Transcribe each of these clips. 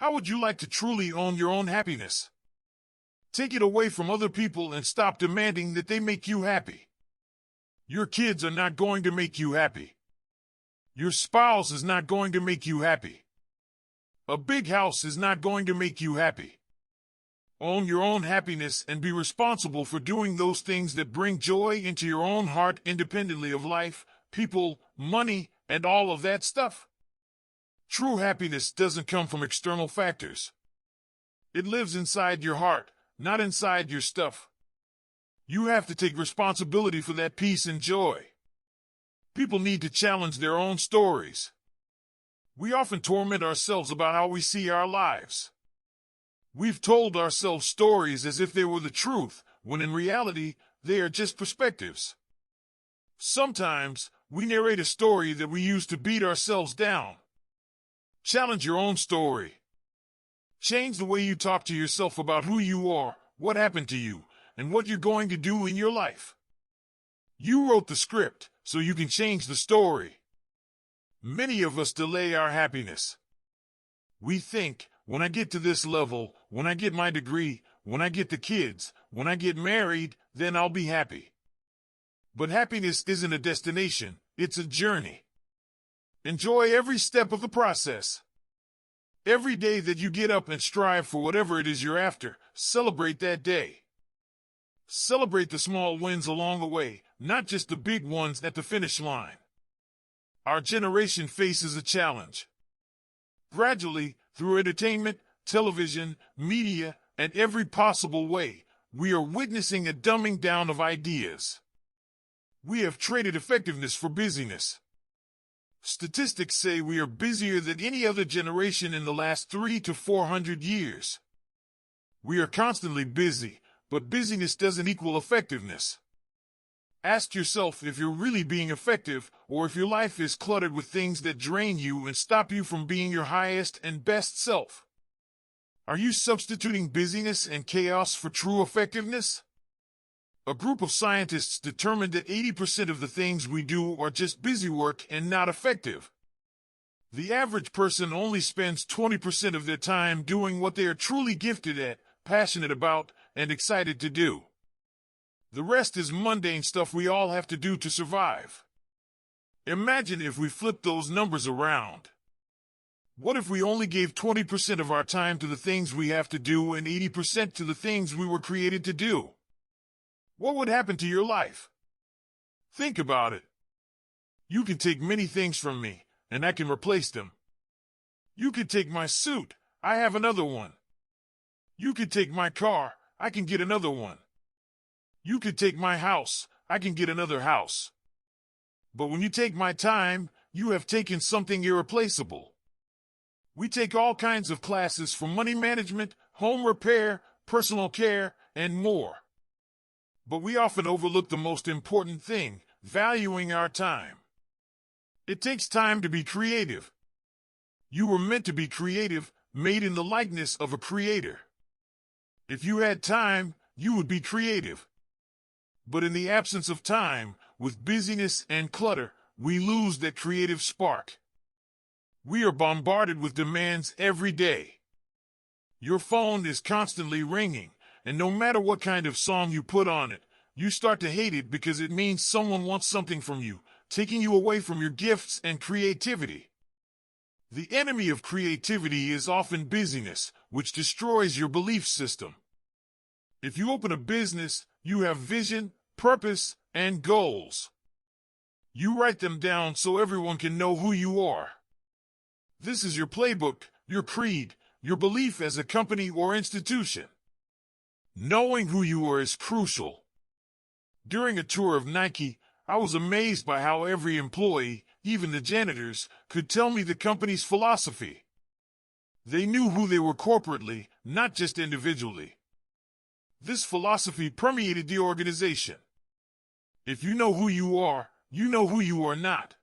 How would you like to truly own your own happiness? Take it away from other people and stop demanding that they make you happy. Your kids are not going to make you happy. Your spouse is not going to make you happy. A big house is not going to make you happy. Own your own happiness and be responsible for doing those things that bring joy into your own heart independently of life, people, money, and all of that stuff. True happiness doesn't come from external factors. It lives inside your heart, not inside your stuff. You have to take responsibility for that peace and joy. People need to challenge their own stories. We often torment ourselves about how we see our lives. We've told ourselves stories as if they were the truth, when in reality, they are just perspectives. Sometimes, we narrate a story that we use to beat ourselves down. Challenge your own story. Change the way you talk to yourself about who you are, what happened to you, and what you're going to do in your life. You wrote the script, so you can change the story. Many of us delay our happiness. We think, when I get to this level, when I get my degree, when I get the kids, when I get married, then I'll be happy. But happiness isn't a destination, it's a journey. Enjoy every step of the process. Every day that you get up and strive for whatever it is you're after, celebrate that day. Celebrate the small wins along the way, not just the big ones at the finish line. Our generation faces a challenge. Gradually, through entertainment, television, media, and every possible way, we are witnessing a dumbing down of ideas. We have traded effectiveness for busyness. Statistics say we are busier than any other generation in the last 300 to 400 years. We are constantly busy, but busyness doesn't equal effectiveness. Ask yourself if you're really being effective, or if your life is cluttered with things that drain you and stop you from being your highest and best self. Are you substituting busyness and chaos for true effectiveness? A group of scientists determined that 80% of the things we do are just busy work and not effective. The average person only spends 20% of their time doing what they are truly gifted at, passionate about, and excited to do. The rest is mundane stuff we all have to do to survive. Imagine if we flipped those numbers around. What if we only gave 20% of our time to the things we have to do and 80% to the things we were created to do? What would happen to your life? Think about it. You can take many things from me, and I can replace them. You could take my suit, I have another one. You could take my car, I can get another one. You could take my house, I can get another house. But when you take my time, you have taken something irreplaceable. We take all kinds of classes for money management, home repair, personal care, and more. But we often overlook the most important thing, valuing our time. It takes time to be creative. You were meant to be creative, made in the likeness of a creator. If you had time, you would be creative. But in the absence of time, with busyness and clutter, we lose that creative spark. We are bombarded with demands every day. Your phone is constantly ringing, and no matter what kind of song you put on it, you start to hate it because it means someone wants something from you, taking you away from your gifts and creativity. The enemy of creativity is often busyness, which destroys your belief system. If you open a business, you have vision, purpose, and goals. You write them down so everyone can know who you are. This is your playbook, your creed, your belief as a company or institution. Knowing who you are is crucial. During a tour of Nike, I was amazed by how every employee, even the janitors, could tell me the company's philosophy. They knew who they were corporately, not just individually. This philosophy permeated the organization. If you know who you are, you know who you are not.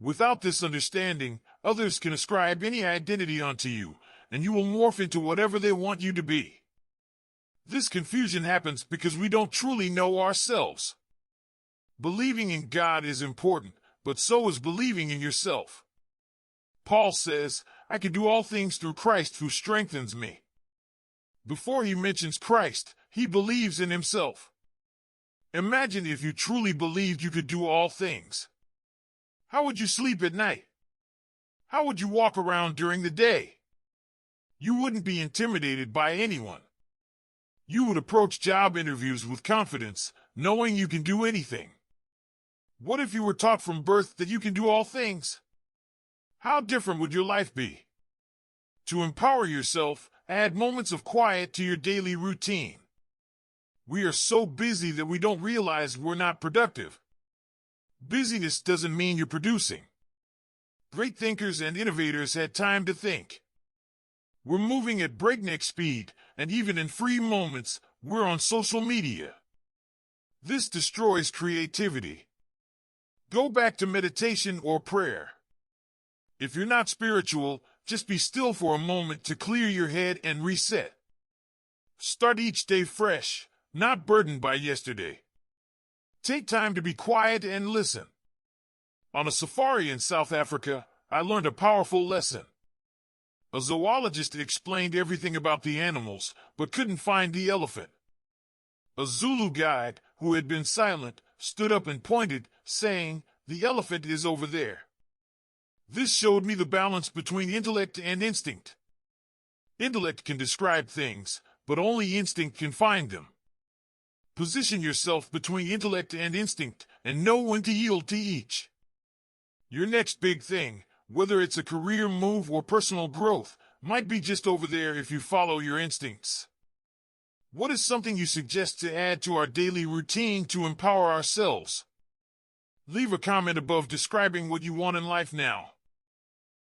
Without this understanding, others can ascribe any identity onto you, and you will morph into whatever they want you to be. This confusion happens because we don't truly know ourselves. Believing in God is important, but so is believing in yourself. Paul says, I can do all things through Christ who strengthens me. Before he mentions Christ, he believes in himself. Imagine if you truly believed you could do all things. How would you sleep at night? How would you walk around during the day? You wouldn't be intimidated by anyone. You would approach job interviews with confidence, knowing you can do anything. What if you were taught from birth that you can do all things? How different would your life be? To empower yourself, add moments of quiet to your daily routine. We are so busy that we don't realize we're not productive. Busyness doesn't mean you're producing. Great thinkers and innovators had time to think. We're moving at breakneck speed, and even in free moments, we're on social media. This destroys creativity. Go back to meditation or prayer. If you're not spiritual, just be still for a moment to clear your head and reset. Start each day fresh, not burdened by yesterday. Take time to be quiet and listen. On a safari in South Africa, I learned a powerful lesson. A zoologist explained everything about the animals, but couldn't find the elephant. A Zulu guide, who had been silent, stood up and pointed, saying, "The elephant is over there." This showed me the balance between intellect and instinct. Intellect can describe things, but only instinct can find them. Position yourself between intellect and instinct, and know when to yield to each. Your next big thing, whether it's a career move or personal growth, might be just over there if you follow your instincts. What is something you suggest to add to our daily routine to empower ourselves? Leave a comment above describing what you want in life now.